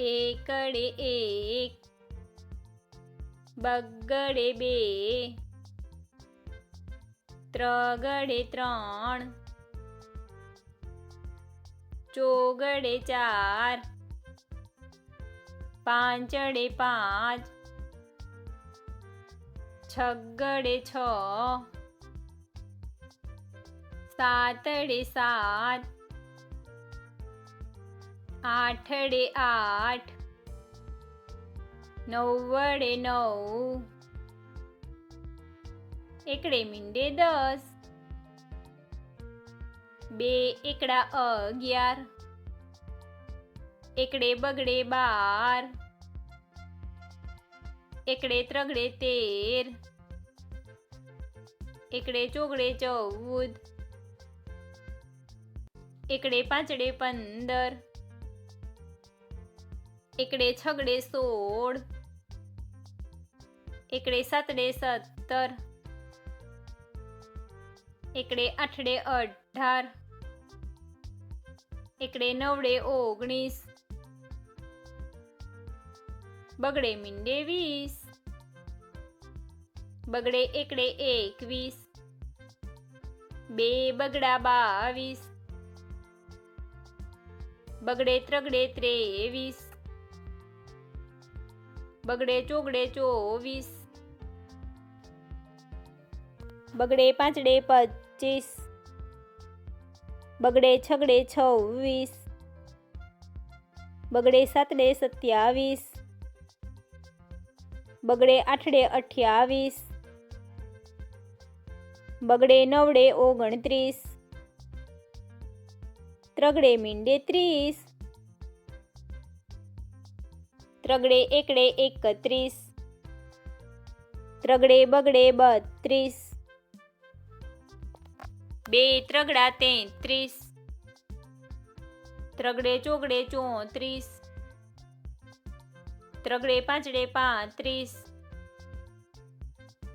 એકડે એક, બગડે બે, ત્રગડે ત્રણ, ચોગડે ચાર, પાંચડે પાંચ, છગડે છ, સાતડે સાત, આઠડે આઠ, નવ્વડે નવ, એકડે મીંડે 10, બે એકડા 11, એકડે બગડે 12, એકડે ત્રગડે 13, એકડે ચોગડે 14, એકડે પાંચડે 15, એકડે છગડે 16, એકડે સાતડે 17, એકડે આઠડે 18, એકડે નવડે 19, બગડે મીંડે 20, બગડે એકડે 21, બે બગડા 22, બગડે ત્રગડે 23, બગડે ચોગડે 24, બગડે પાંચડે 25, બગડે છગડે 26, બગડે સાતડે 27, બગડે આઠડે 28, બગડે નવડે 29, ત્રગડે મીંડે 30, ત્રગડે એકડે 31, ત્રગડે બગડે 32, બે ત્રગડા 33, ત્રગડે ચોગડે 34, ત્રગડે પાંચડે 35,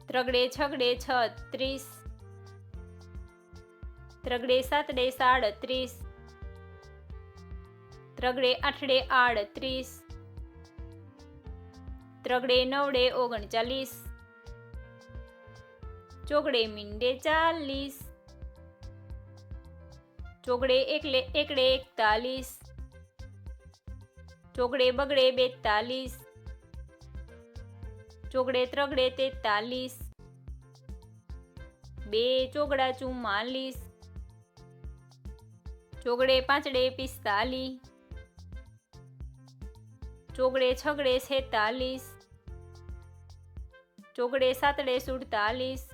ત્રગડે છગડે 36, ત્રગડે સાતડે 37, ત્રગડે આઠડે 38, ત્રગડે નવડે 39, ચોગડે મીંડે 40, ચોગડે એકડે 41, ચોગડે બગડે 42, ચોગડે ત્રગડે 43, બે ચોગડા 44, ચોગડે પાંચડે 45, ચોગડે છગડે 46, ચોગડે સાતડે 47,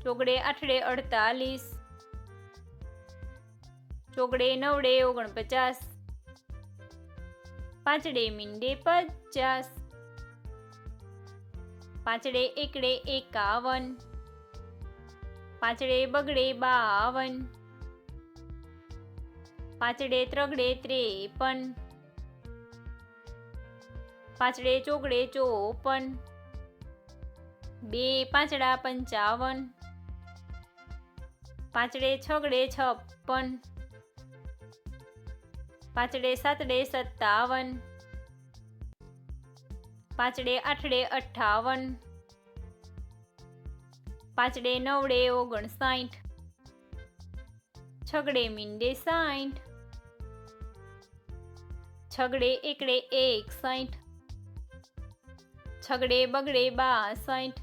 ચોગડે આઠડે 48, ચોગડે નવડે 49, પાંચડે મીંડે 50, પાંચડે એકડે 51, પાંચડે બગડે 52, પાંચડે ત્રગડે 53, પાંચડે ચોગડે 54, બે પાંચડા 55, પાંચડે છગડે 56, પાંચડે સાતડે 57, પાંચડે આઠડે 58, પાંચડે નવડે 59, છગડે મીંડે 60, છગડે એકડે 61, છગડે બગડે 62,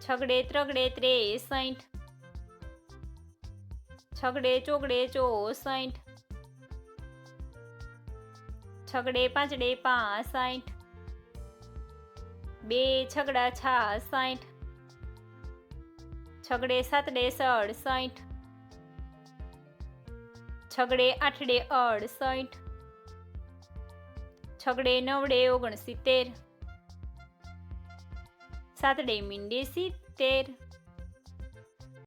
છગડે ત્રગડે 63, છગડે ચોગડે 64, છગડે પાંચડે 65, બે છગડા 66, છગડે સાતડે 67, છગડે આઠડે 68, છગડે નવડે 69, સાતડે મીંડે 70,